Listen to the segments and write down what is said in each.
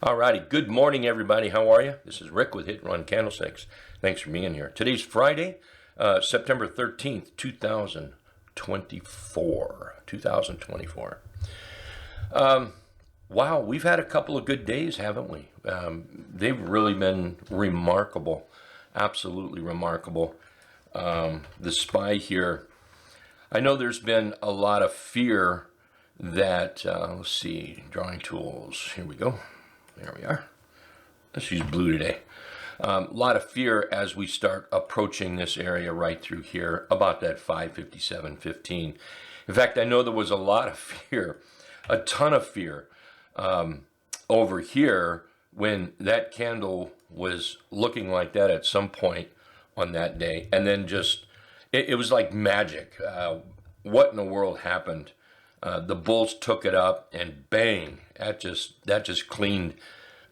Alrighty, good morning everybody. How are you? This is Rick with Hit and Run Candlesticks. Thanks for being here. Today's Friday, September 13th, 2024. Wow, we've had a couple of good days, haven't we? They've really been remarkable, absolutely remarkable. The SPY here, I know there's been a lot of fear that, let's see, drawing tools, here we go. There we are. Let's use blue today. A lot of fear as we start approaching this area right through here, about that 557.15. In fact, I know there was a lot of fear, a ton of fear over here when that candle was looking like that at some point on that day. And then just, it was like magic. What in the world happened? The bulls took it up and bang, that just cleaned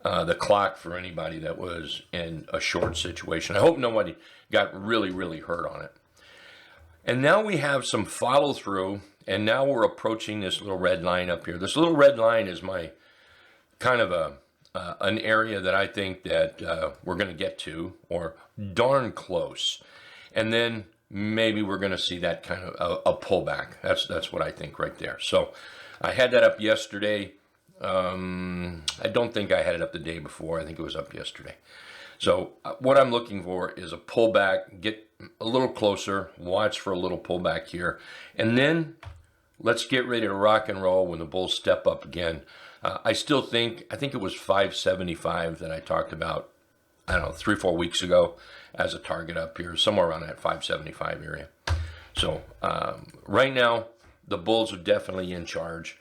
the clock for anybody that was in a short situation. I hope nobody got really hurt on it. And now we have some follow through, and now we're approaching this little red line up here. This little red line is my kind of an area that I think that we're going to get to, or darn close. And then maybe we're going to see that kind of a pullback. That's what I think right there. So I had that up yesterday. I don't think I had it up the day before. I think it was up yesterday. So what I'm looking for is a pullback, get a little closer, watch for a little pullback here, and then let's get ready to rock and roll when the bulls step up again. I think it was 575 that I talked about, I don't know, 3-4 weeks ago as a target up here, somewhere around that 575 area. So right now, the bulls are definitely in charge.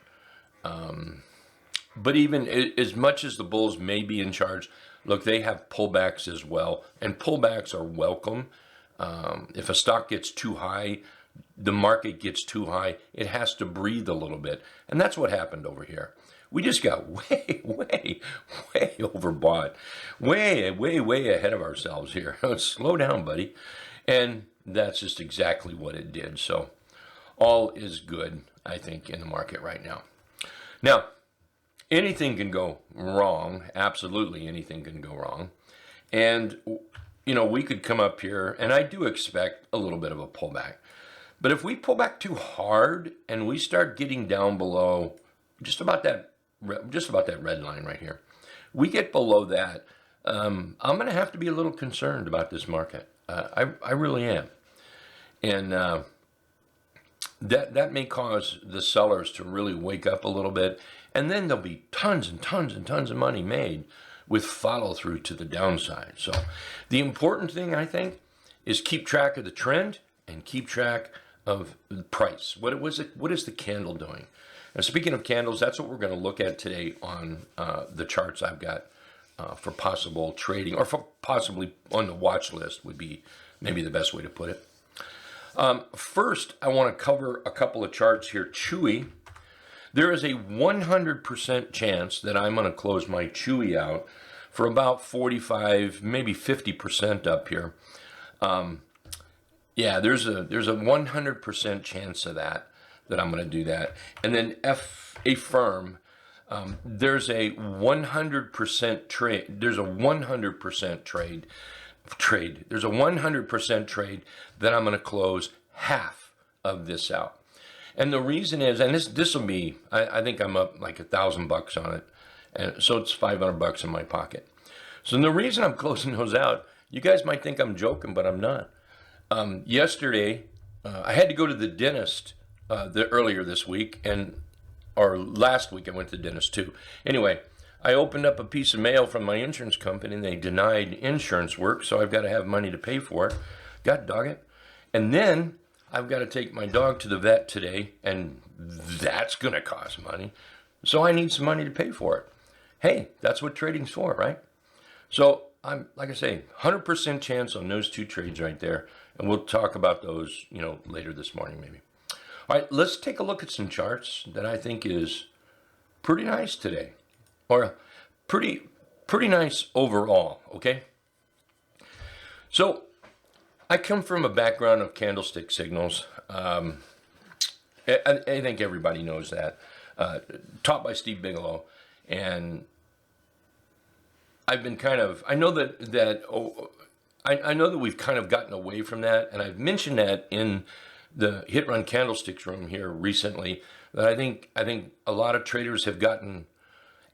But even as much as the bulls may be in charge, look, they have pullbacks as well, and pullbacks are welcome. If a stock gets too high, the market gets too high, it has to breathe a little bit. And that's what happened over here. We just got way overbought, way ahead of ourselves here. Slow down, buddy. And that's just exactly what it did. So all is good, I think, in the market right now. Now, anything can go wrong. Absolutely anything can go wrong. And, you know, we could come up here, and I do expect a little bit of a pullback. But if we pull back too hard and we start getting down below just about that red line right here, we get below that, I'm going to have to be a little concerned about this market. I really am. And that may cause the sellers to really wake up a little bit, and then there'll be tons and tons of money made with follow through to the downside. So the important thing, I think, is keep track of the trend and keep track of the price. What is the candle doing? And speaking of candles, that's what we're going to look at today on the charts I've got for possible trading, or for possibly on the watch list would be maybe the best way to put it. First, I want to cover a couple of charts here. Chewy. There is a 100% chance that I'm going to close my Chewy out for about 45, maybe 50% up here. Yeah, there's a 100% chance of that I'm going to do that. And then a firm, there's a 100% trade. There's a 100% trade. There's a 100% trade that I'm going to close half of this out. And the reason is, and this will be, I think I'm up like $1,000 on it, and so it's $500 in my pocket. So the reason I'm closing those out, you guys might think I'm joking, but I'm not. Yesterday, I had to go to the dentist earlier this week, or last week I went to the dentist too. Anyway, I opened up a piece of mail from my insurance company, and they denied insurance work, so I've got to have money to pay for it. God dog it. And then I've got to take my dog to the vet today, and that's going to cost money. So I need some money to pay for it. Hey, that's what trading's for, right? So I'm, like I say, 100% chance on those two trades right there. And we'll talk about those, later this morning maybe. All right, let's take a look at some charts that I think is pretty nice today. Or pretty nice overall, okay? So I come from a background of candlestick signals. I think everybody knows that. Taught by Steve Bigelow. And I've been kind of, I know I know that we've kind of gotten away from that, and I've mentioned that in the Hit Run Candlesticks room here recently, that I think a lot of traders have gotten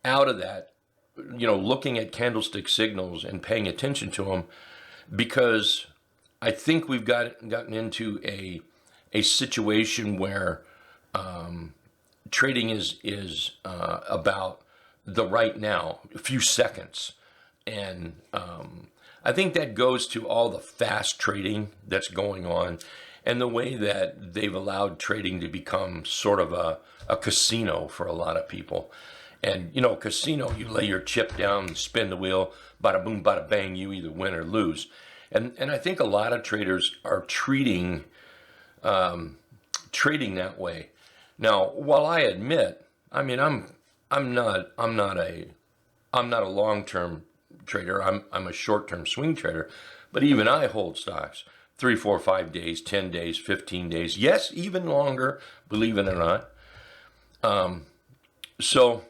out of that, looking at candlestick signals and paying attention to them, because I think we've gotten into a situation where trading is about the right now, a few seconds. And I think that goes to all the fast trading that's going on, and the way that they've allowed trading to become sort of a casino for a lot of people. And, casino, you lay your chip down, spin the wheel, bada boom, bada bang, you either win or lose. And I think a lot of traders are treating that way. Now, while I admit, I mean, I'm not a long-term trader. I'm a short-term swing trader, but even I hold stocks 3, 4, 5 days, 10 days, 15 days, yes, even longer, believe it or not. So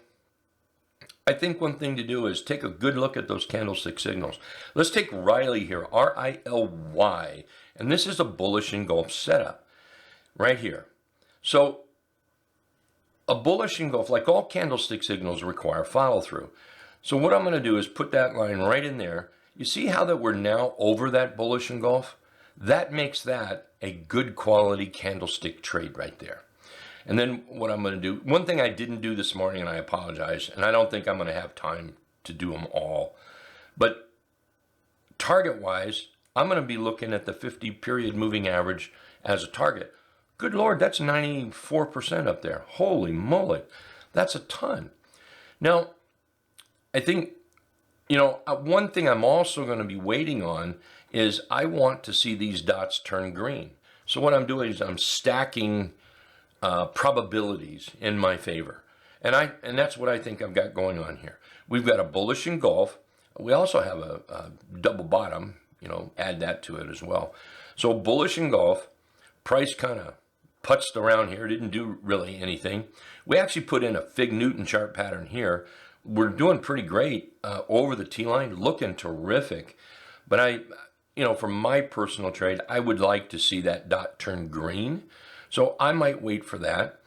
I think one thing to do is take a good look at those candlestick signals. Let's take RILY here, RILY, and this is a bullish engulf setup right here. So a bullish engulf, like all candlestick signals, require follow through. So what I'm going to do is put that line right in there. You see how that we're now over that bullish engulf? That makes that a good quality candlestick trade right there. And then what I'm going to do, one thing I didn't do this morning, and I apologize, and I don't think I'm going to have time to do them all, but target-wise, I'm going to be looking at the 50-period moving average as a target. Good Lord, that's 94% up there. Holy moly, that's a ton. Now, I think, one thing I'm also going to be waiting on is I want to see these dots turn green. So what I'm doing is I'm stacking probabilities in my favor. And that's what I think I've got going on here. We've got a bullish engulf. We also have a double bottom, add that to it as well. So bullish engulf, price kind of putzed around here, didn't do really anything. We actually put in a Fig Newton chart pattern here. We're doing pretty great over the T-line, looking terrific. But for my personal trade, I would like to see that dot turn green. So I might wait for that.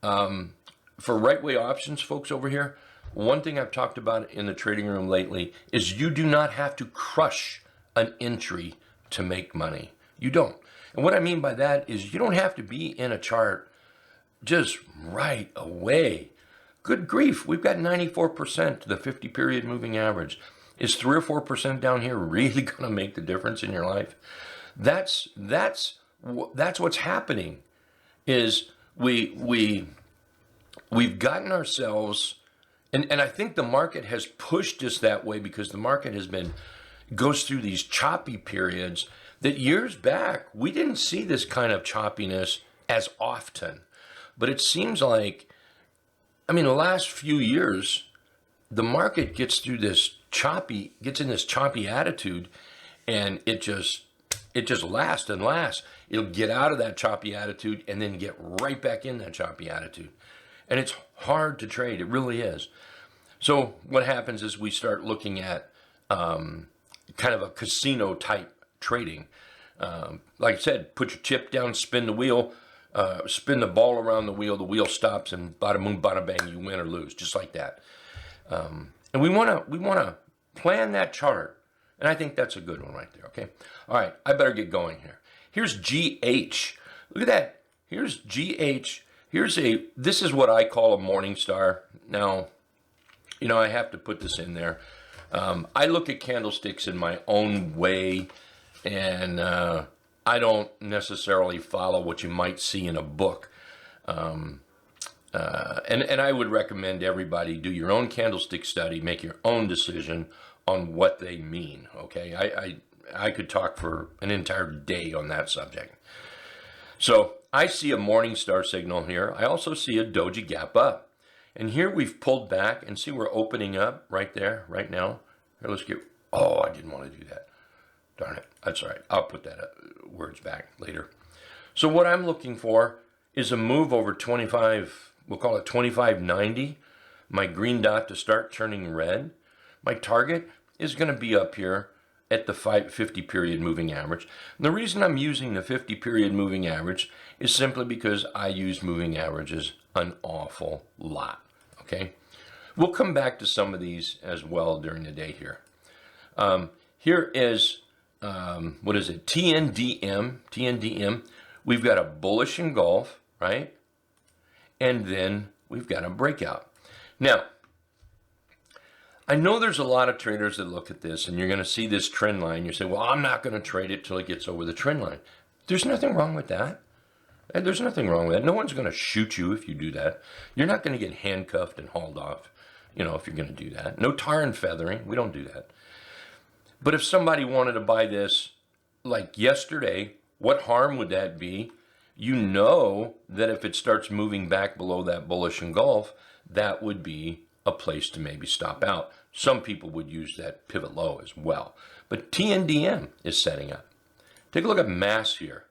For right way options, folks over here, one thing I've talked about in the trading room lately is you do not have to crush an entry to make money. You don't. And what I mean by that is you don't have to be in a chart just right away. Good grief, we've got 94% to the 50-period moving average. Is 3 or 4% down here really going to make the difference in your life? That's what's happening. Is we've gotten ourselves, and I think the market has pushed us that way because the market goes through these choppy periods that years back we didn't see this kind of choppiness as often. But it seems like, the last few years, the market gets in this choppy attitude, and it just lasts and lasts. It'll get out of that choppy attitude and then get right back in that choppy attitude. And it's hard to trade. It really is. So what happens is we start looking at kind of a casino type trading. Like I said, put your chip down, spin the wheel, spin the ball around the wheel stops, and bada boom, bada bang, you win or lose, just like that. And we want to plan that chart, and I think that's a good one right there. Okay, all right, I better get going here. Here's GH. Look at that. Here's GH. This is what I call a morning star. Now, I have to put this in there. I look at candlesticks in my own way, and I don't necessarily follow what you might see in a book. And I would recommend everybody do your own candlestick study, make your own decision on what they mean. Okay, I could talk for an entire day on that subject. So I see a morning star signal here. I also see a doji gap up. And here we've pulled back, and see we're opening up right there, right now. Here, let's get, I didn't want to do that. Darn it. That's all right. I'll put that words back later. So what I'm looking for is a move over 25, we'll call it 25.90. My green dot to start turning red. My target, is going to be up here at the 50 period moving average. And the reason I'm using the 50 period moving average is simply because I use moving averages an awful lot. Okay, we'll come back to some of these as well during the day here. Here is what is it? TNDM. We've got a bullish engulf, right? And then we've got a breakout. Now, I know there's a lot of traders that look at this and you're going to see this trend line. You say, well, I'm not going to trade it till it gets over the trend line. There's nothing wrong with that. There's nothing wrong with that. No one's going to shoot you if you do that. You're not going to get handcuffed and hauled off, you know, if you're going to do that. No tar and feathering. We don't do that. But if somebody wanted to buy this like yesterday, what harm would that be? You know that if it starts moving back below that bullish engulf, that would be a place to maybe stop out. Some people would use that pivot low as well. But TNDM is setting up. Take a look at mass here.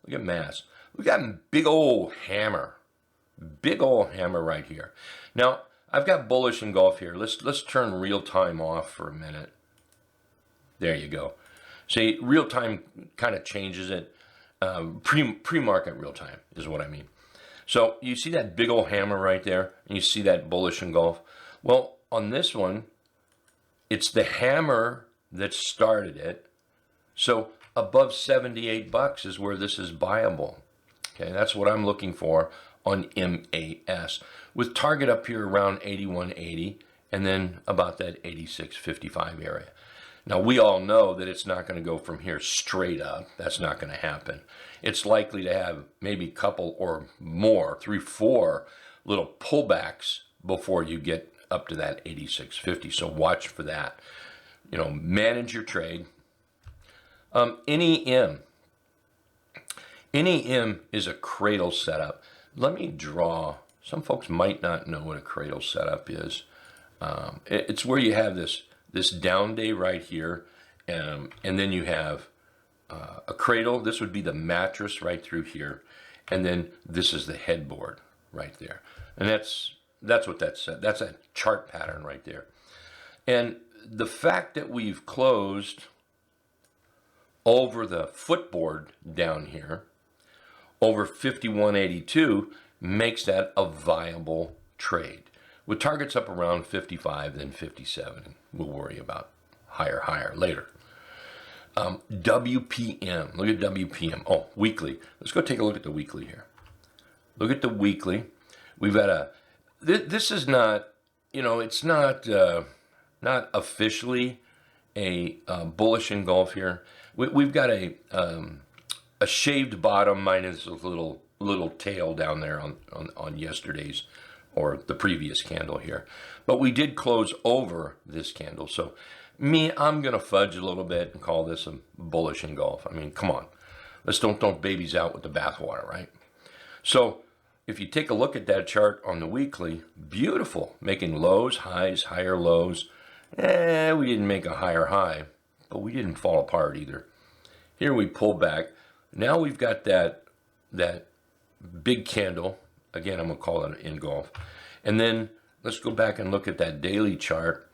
Look at mass. We've got a big old hammer. Big old hammer right here. Now, I've got bullish engulf here. Let's turn real time off for a minute. There you go. See, real time kind of changes it. Pre-market real time is what I mean. So you see that big old hammer right there, and you see that bullish engulf. Well, on this one, it's the hammer that started it. So above 78 bucks is where this is buyable. Okay, that's what I'm looking for on MAS, with target up here around 81.80 and then about that 86.55 area. Now, we all know that it's not going to go from here straight up. That's not going to happen. It's likely to have maybe a couple or more, 3, 4 little pullbacks before you get up to that 86.50. So watch for that. You know, manage your trade. NEM. NEM is a cradle setup. Let me draw. Some folks might not know what a cradle setup is. It's where you have this down day right here, and then you have a cradle. This would be the mattress right through here, and then this is the headboard right there. And that's what that's a chart pattern right there. And the fact that we've closed over the footboard down here over 51.82 makes that a viable trade, with targets up around 55, then 57. We'll worry about higher later. WPM. Look at WPM. Oh, weekly. Let's go take a look at the weekly here. Look at the weekly. We've got a. This is not. You know, it's not officially a bullish engulf here. We've got a shaved bottom minus a little tail down there on yesterday's or the previous candle here. But we did close over this candle. So I'm going to fudge a little bit and call this a bullish engulf. I mean, come on. Let's don't babies out with the bathwater, right? So if you take a look at that chart on the weekly, beautiful. Making lows, highs, higher lows. We didn't make a higher high, but we didn't fall apart either. Here we pull back. Now we've got that big candle. Again, I'm going to call it an engulf. And then let's go back and look at that daily chart.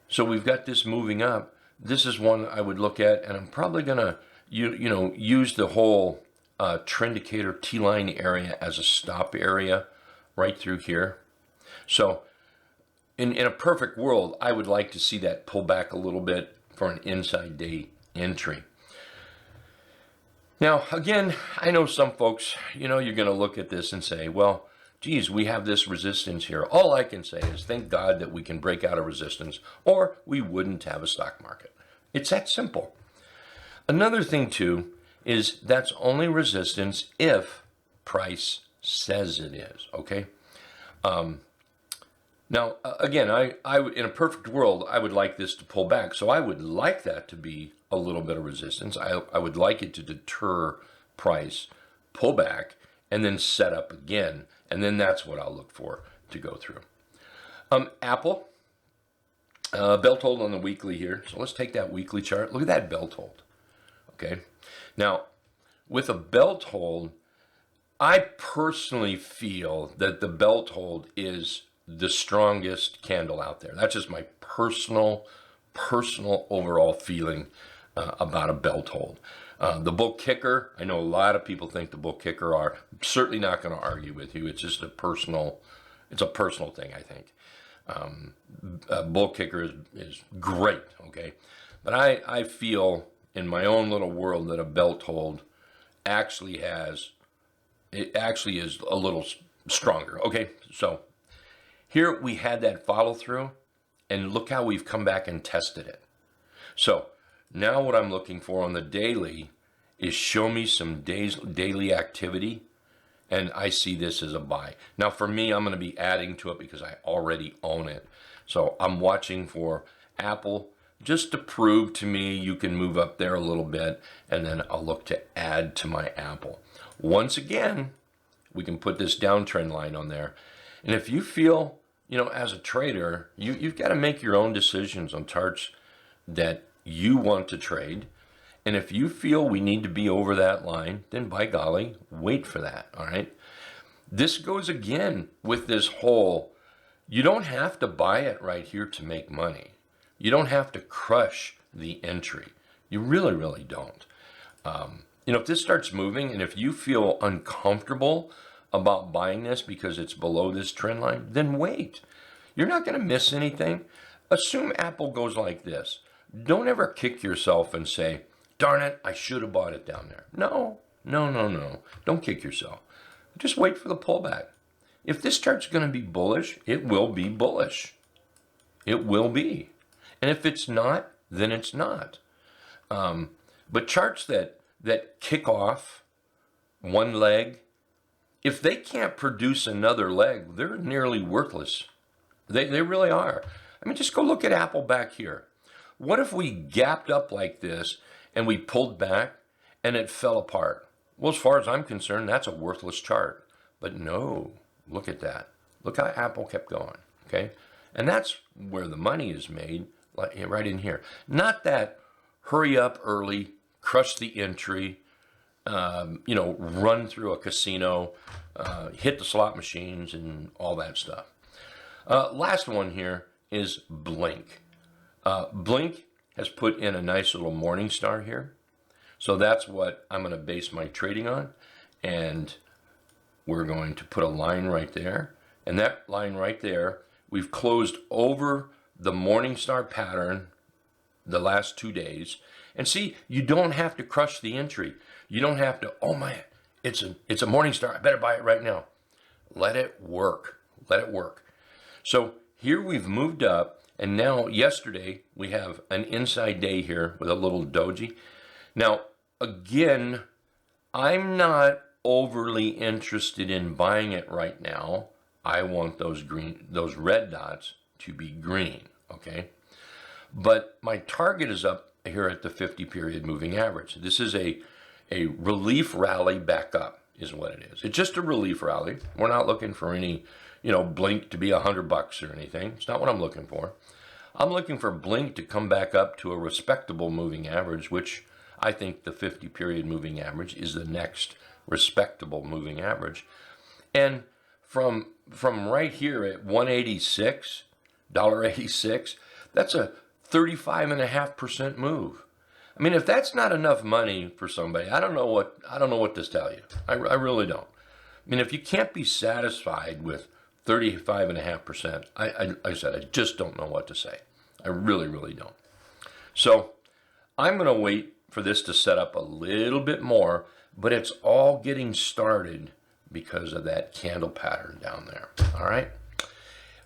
So we've got this moving up. This is one I would look at, and I'm probably going to use the whole Trendicator T-line area as a stop area right through here. So in a perfect world, I would like to see that pull back a little bit for an inside day entry. Now, again, I know some folks, you're going to look at this and say, well, geez, we have this resistance here. All I can say is thank God that we can break out of resistance, or we wouldn't have a stock market. It's that simple. Another thing, too, is that's only resistance if price says it is, okay? Now, again, I in a perfect world, I would like this to pull back. So I would like that to be a little bit of resistance. I would like it to deter price, pull back, and then set up again. And then that's what I'll look for to go through. Apple, belt hold on the weekly here. So let's take that weekly chart. Look at that belt hold. Okay. Now, with a belt hold, I personally feel that the belt hold is the strongest candle out there. That's just my personal personal overall feeling about a belt hold. The bull kicker, I know a lot of people think the bull kicker are. I'm certainly not going to argue with you. It's just a personal thing, I think. Bull kicker is great, okay? But I feel in my own little world that a belt hold actually is a little stronger, okay? So here we had that follow through, and look how we've come back and tested it. So now what I'm looking for on the daily is show me some daily activity, and I see this as a buy. Now for me, I'm going to be adding to it because I already own it. So I'm watching for Apple just to prove to me you can move up there a little bit, and then I'll look to add to my Apple. Once again, we can put this downtrend line on there. And if you feel, as a trader, you've got to make your own decisions on charts that you want to trade. And if you feel we need to be over that line, then by golly, wait for that, all right? This goes again with this whole, you don't have to buy it right here to make money. You don't have to crush the entry. You really, really don't. If this starts moving and if you feel uncomfortable about buying this because it's below this trend line, then wait. You're not going to miss anything. Assume Apple goes like this. Don't ever kick yourself and say, darn it, I should have bought it down there. No. Don't kick yourself. Just wait for the pullback. If this chart's going to be bullish, it will be bullish. It will be. And if it's not, then it's not. But charts that kick off one leg, if they can't produce another leg, they're nearly worthless. They really are. I mean, just go look at Apple back here. What if we gapped up like this and we pulled back and it fell apart? Well, as far as I'm concerned, that's a worthless chart. But no, look at that. Look how Apple kept going, okay? And that's where the money is made, like right in here. Not that hurry up early, crush the entry, run through a casino, hit the slot machines and all that stuff. Last one here is Blink. Blink has put in a nice little morning star here. So that's what I'm going to base my trading on. And we're going to put a line right there. And that line right there, we've closed over the morning star pattern the last 2 days. And see, you don't have to crush the entry. You don't have to, oh man, it's a morning star. I better buy it right now. Let it work. Let it work. So here we've moved up. And now yesterday we have an inside day here with a little doji. Now, again, I'm not overly interested in buying it right now. I want those red dots to be green, okay? But my target is up here at the 50-period moving average. This is a relief rally back up is what it is. It's just a relief rally. We're not looking for any, Blink to be $100 or anything. It's not what I'm looking for. I'm looking for Blink to come back up to a respectable moving average, which I think the 50-period moving average is the next respectable moving average. And from right here at $1.86, that's a 35.5% move. I mean, if that's not enough money for somebody, I don't know what to tell you. I really don't. I mean, if you can't be satisfied with 35.5%, I said, I just don't know what to say. I really, really don't. So I'm going to wait for this to set up a little bit more, but it's all getting started because of that candle pattern down there. All right.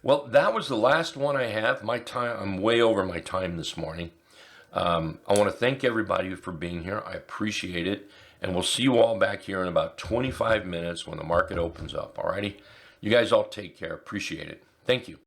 Well, that was the last one I have. My time, I'm way over my time this morning. I want to thank everybody for being here. I appreciate it. And we'll see you all back here in about 25 minutes when the market opens up. All righty. You guys all take care. Appreciate it. Thank you.